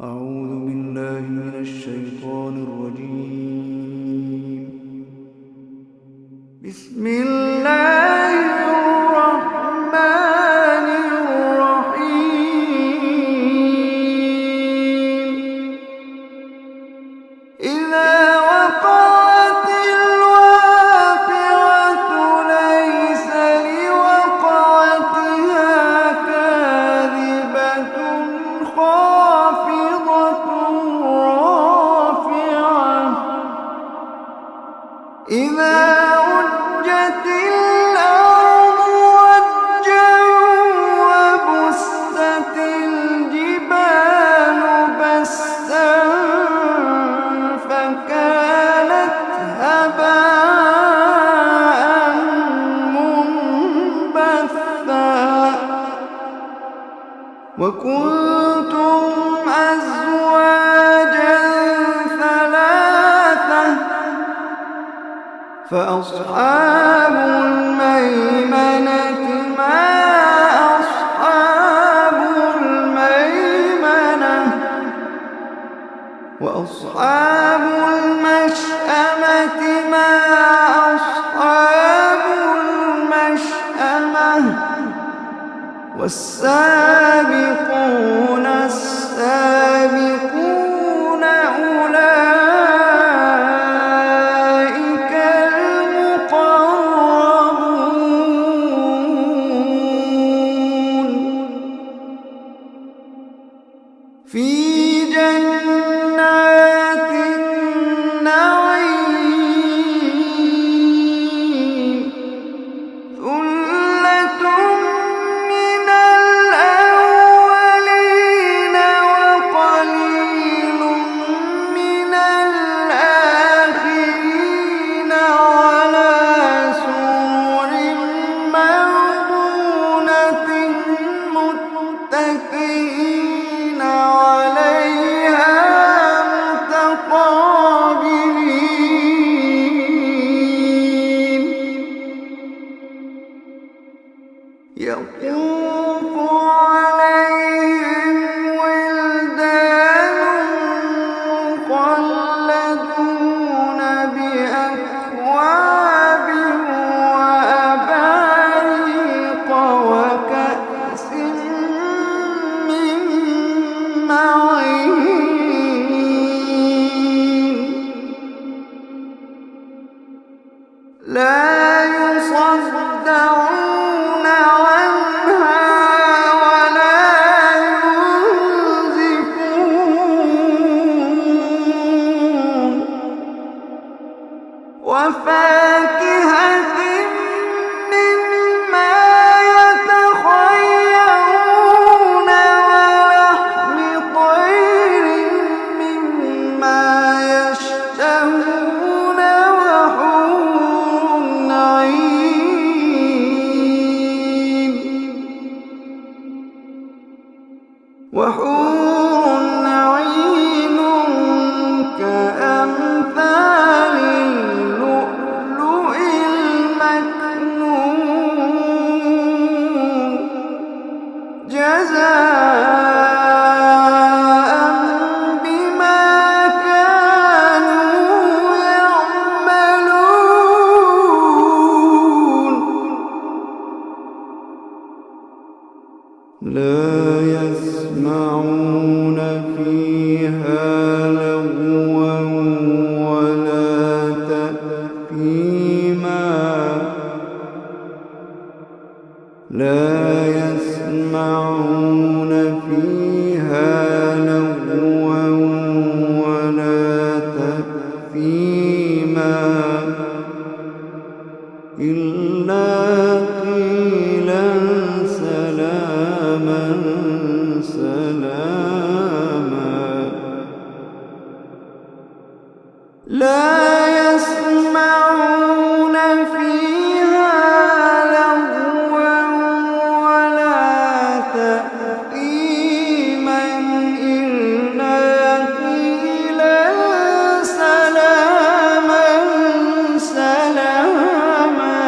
أعوذ بالله من الشيطان الرجيم. بسم الله الرحمن الرحيم. إذا وقعت الواقعة ليس لوقعتها كاذبة خافضة رافعة. إذا رجت الأرض رجا وبست الجبال بسا فكانت هباء منبثا. وكنتم أزواجا ثلاثة فأصحاب الميمنة ما أصحاب الميمنة. وأصحاب المشأمة ما أصحاب المشأمة. والسابقون السابقون أولئك المقربون في جنات النعيم. ثلة من الأولين وقليل من الآخرين على سرر موضونة متكئين عليها متقابلين. يطوف عليهم ولدان مخلدون بأكواب وأباريق وكأس من معين. لا يصدعون عنها ولا ينزفون. وفاكهة مما يتخيرون ولحم طير مما يشتهون وحور عين. وحور عين كأمثال اللؤلؤ المكنون جزاء بما كانوا يعملون. لا يسمعون فيها لغوا ولا تأثيما. لا يسمعون فيها لغوا ولا تأثيما إلا قيلا سلاما سلاما. لا يسمعون فيها لغوا ولا تأثيما إلا قيلا سلاما سلاما.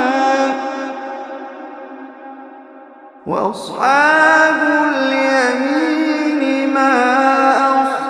وأصحاب اليمين ما أصحاب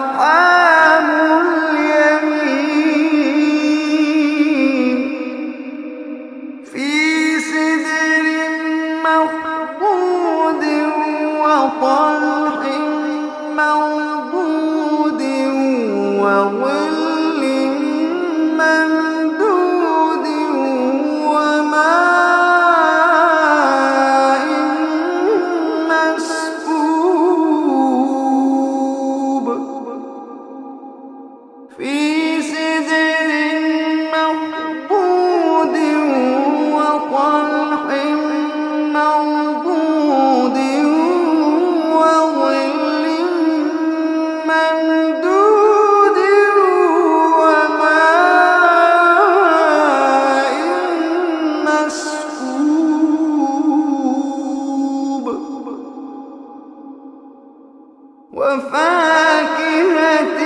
وفاكهة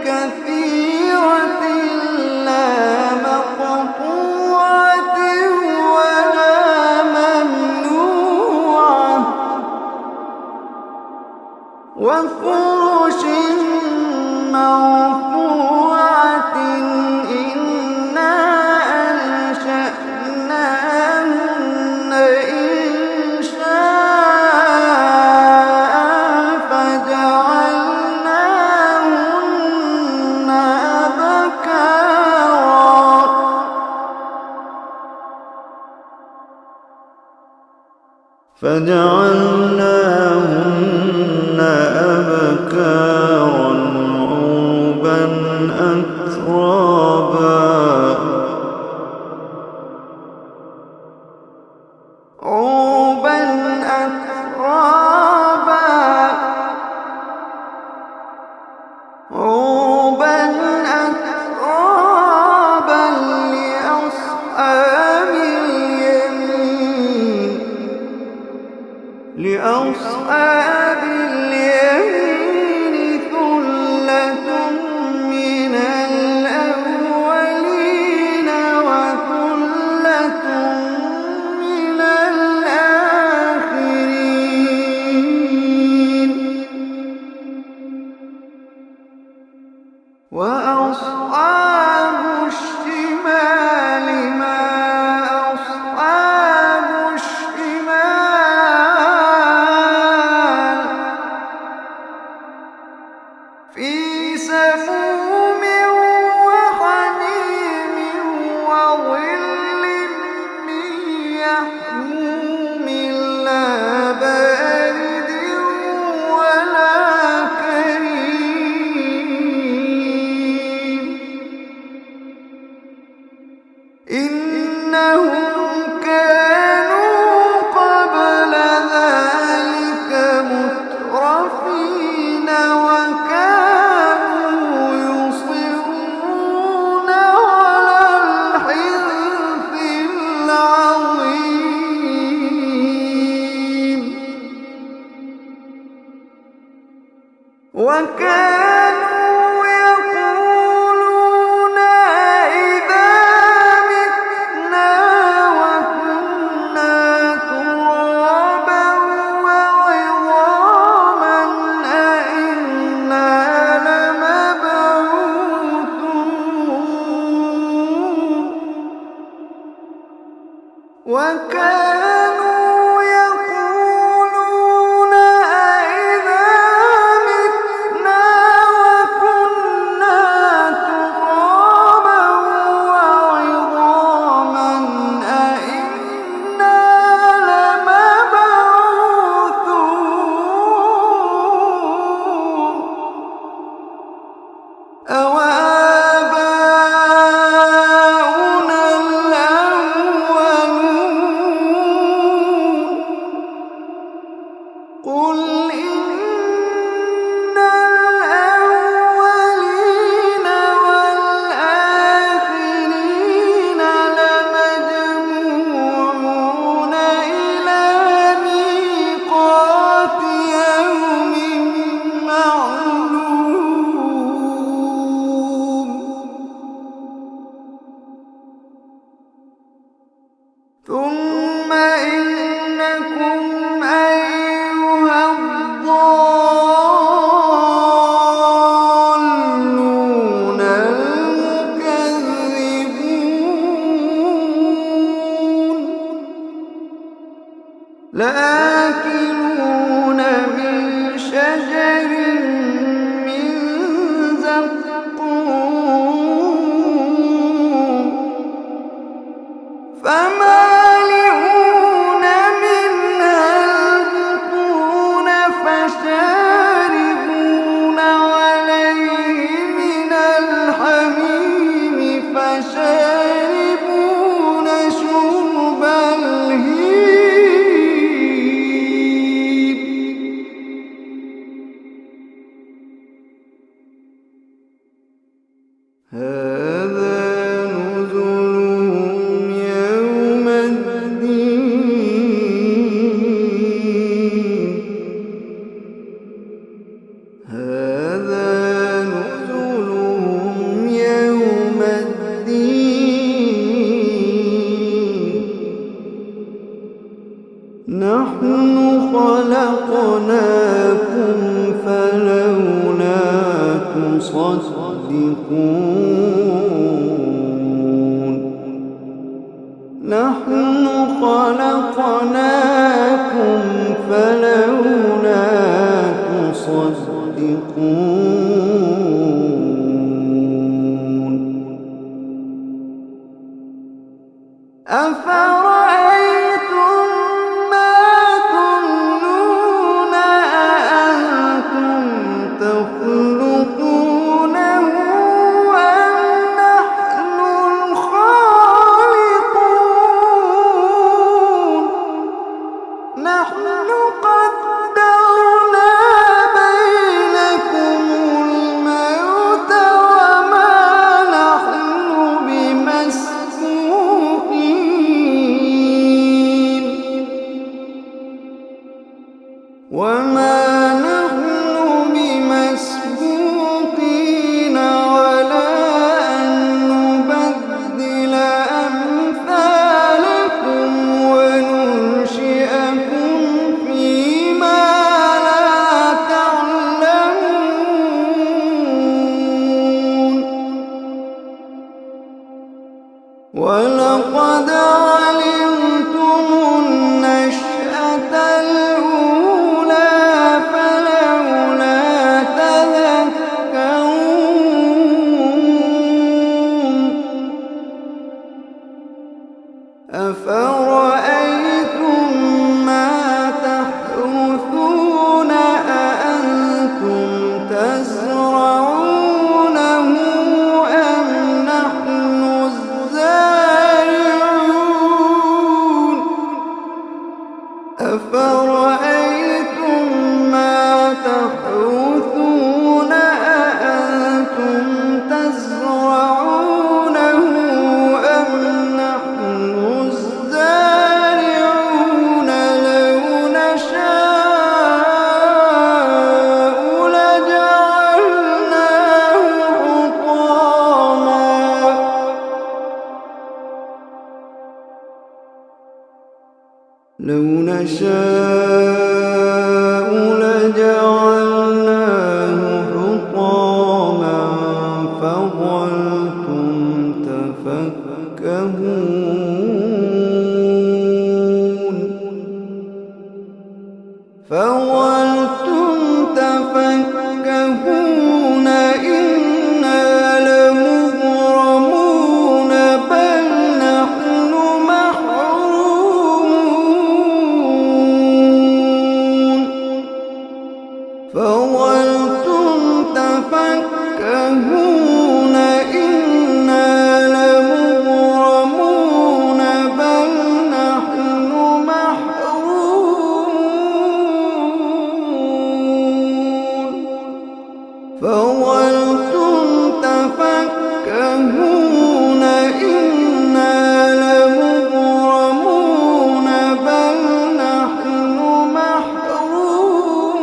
كثيرة لا مقطوعة ولا ممنوعة وفرش مرفوعة إنا أنشأناهن إنشاء فجعلناهن أبكارا عربا أترابا لأصحاب اليمين ثلة من الأولين وثلة من الآخرين وأصحاب الشمال ما أصحاب الشمال في سموم وحميم وظل من يحموم لا بارد ولا كريم إنهم كانوا قبل ذلك مترفين وكانوا يصرون على الحنث العظيم وكانوا يقولون إذا متنا وكنا ترابا وعظاما أئنا لمبعوثون وكانوا يقولون أئذا متنا وكنا ترابا وعظاما أئنا لمبعوثون أوآباؤنا الأولون قل إن الأولين والآخرين لمجموعون إلى ميقات يوم معلوم ثم إنكم أيها الضالون المكذبون لآكلون من شجر من زقوم فمالئون منها البطون فشاربون عليه من الحميم فشاربون شرب الهيم نحن خلقناكم فلولا تصدقون نحن خلقناكم فلولا تصدقون أفرأيتم ما تمنون أأنتم تخلقونه أم نحن الخالقون نحن قدرنا بينكم الموت وما نحن بمسبوقين على أن نبدل أمثالكم وننشئكم فيما لا تعلمون ولقد علمتم النشأة الأولى فلولا تذكرون أفرأيتم ما تحرثون أأنتم تزرعونه أم نحن الزارعون أفرأيتم ما تحرثون أأنتم تزرعونه أم نحن الزارعون لو نشاء لجعلناه حطاما لو نشاء لجعلناه حطاما فظلتم تفكهون إنا لمغرمون بل نحن محرومون فظلتم تفكهون إنا لمغرمون بل نحن محرومون فظلتم تفكهون إنا لمغرمون بل نحن محرومون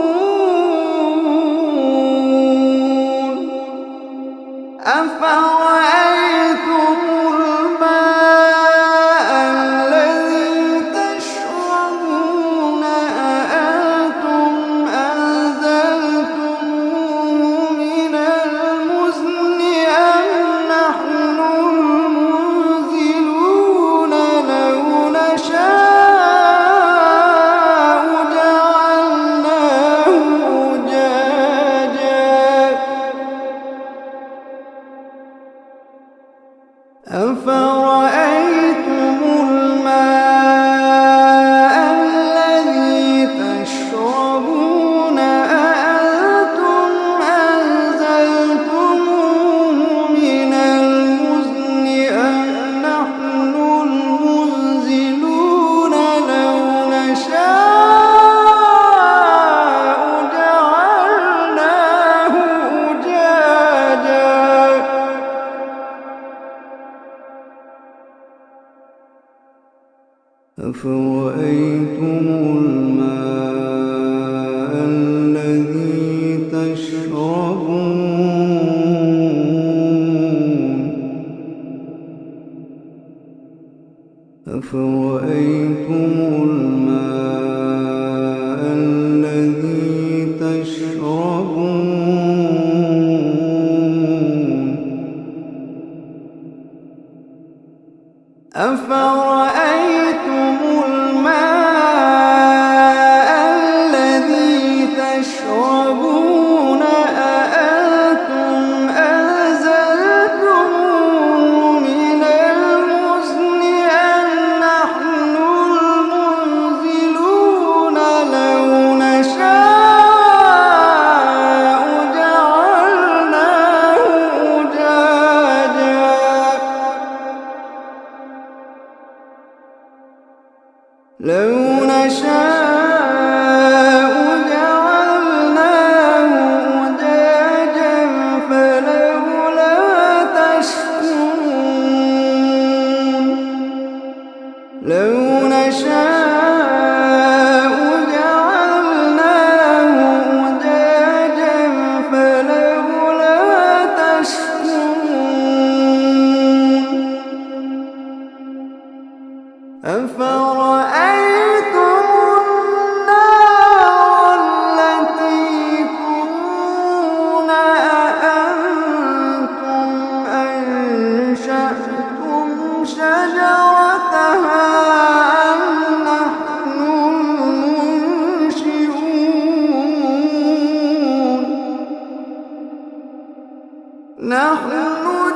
نحن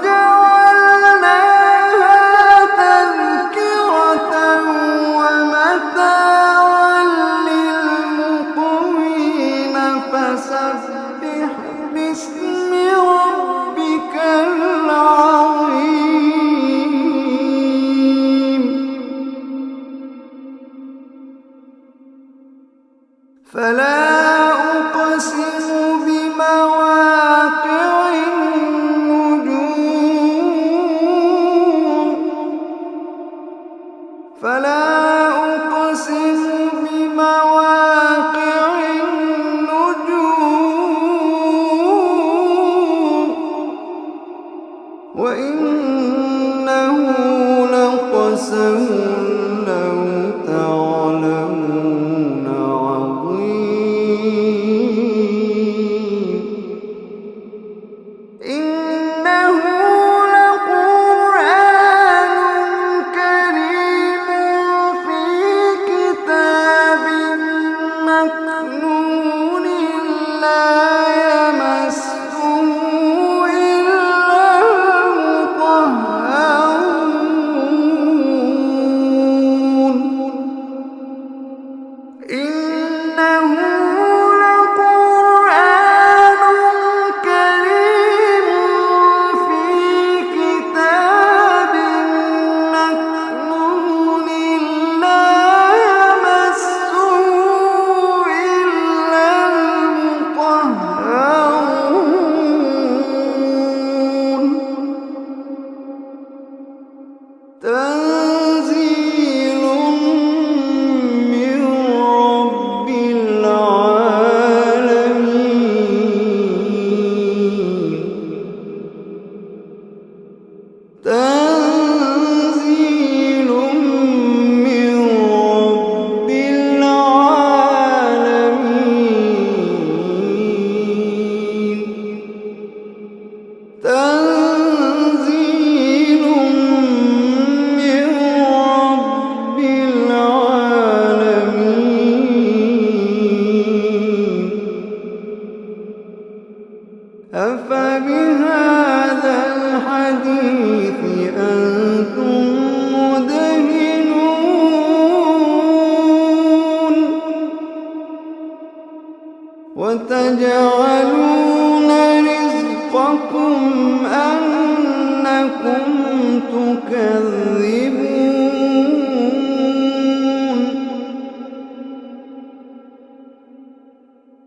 جعلناها تذكرة ومتاعا للمقوين فسبح باسم ربك العظيم فلا أقسم بمواقع النجوم فلا أقسم بمواقع النجوم وإنه لقسم لو تعلمون عظيم إنه لقرآن كريم في كتاب مكنون لا يمسه إلا المطهرون إنه لقرآن كريم في كتاب مكنون لا يمسه إلا المطهرون تنزيل من رب العالمين تنزيل من رب العالمين تنزيل من رب العالمين أفبهذا الحديث أنتم مدهنون وتجعلون رزقكم أنكم تكذبون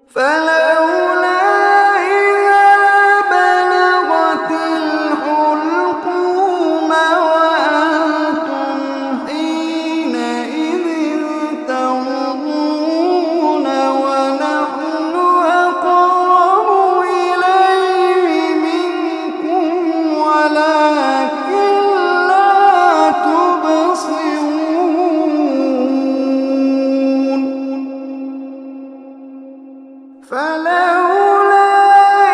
فلولا إذا بلغت الحلقوم وأنتم حينئذ تنظرون ونحن أقرب إليه منكم ولكن لا تبصرون فلولا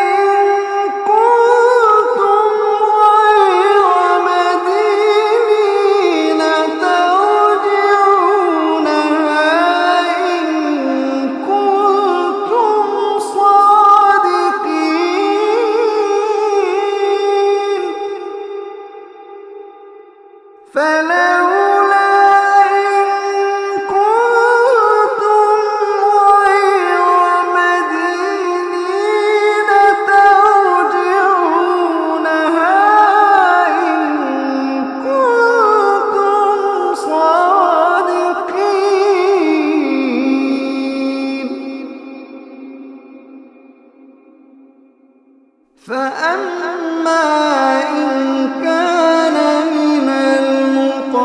إن كنتم غير مدينين ترجعونها إن كنتم صادقين فلولا إن كنتم غير مدينين ترجعونها إن كنتم صادقين فأما إن كان من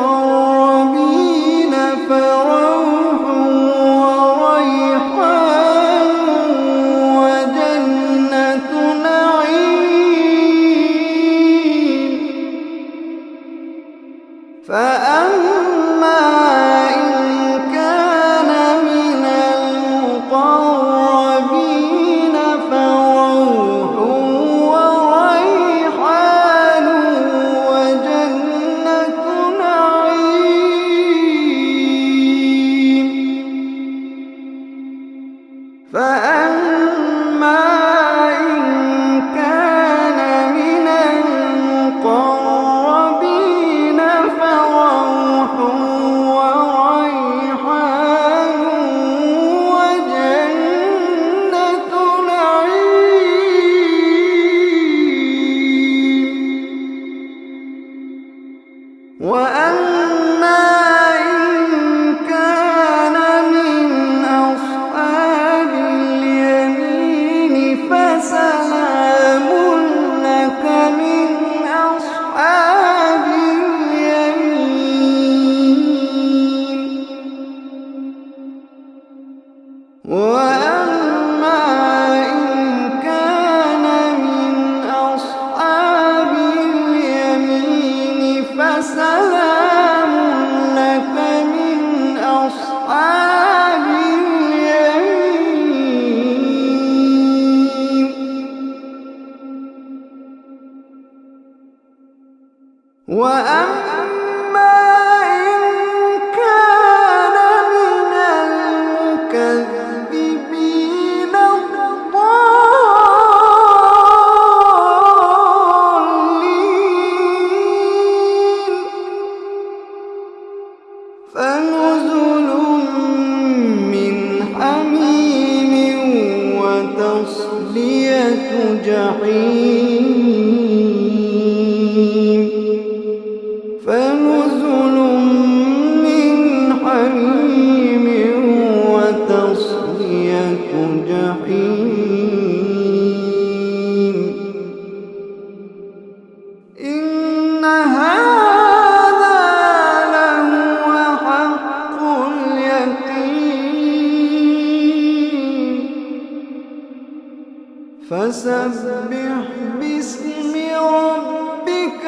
المقربين فروح وريحان وجنة نعيم فأما إن كان من المقربين فروح وريحان وجنة نعيم فأما إن كان من وأما إن كان من أصحاب اليمين فسلام لك من أصحاب اليمين. وأما إن كان من المكذبين الضالين فنزل من حميم وتصلية جحيم. فنزل من حميم وتصلية جحيم. إن هذا لهو حق اليقين. فسبح باسم ربك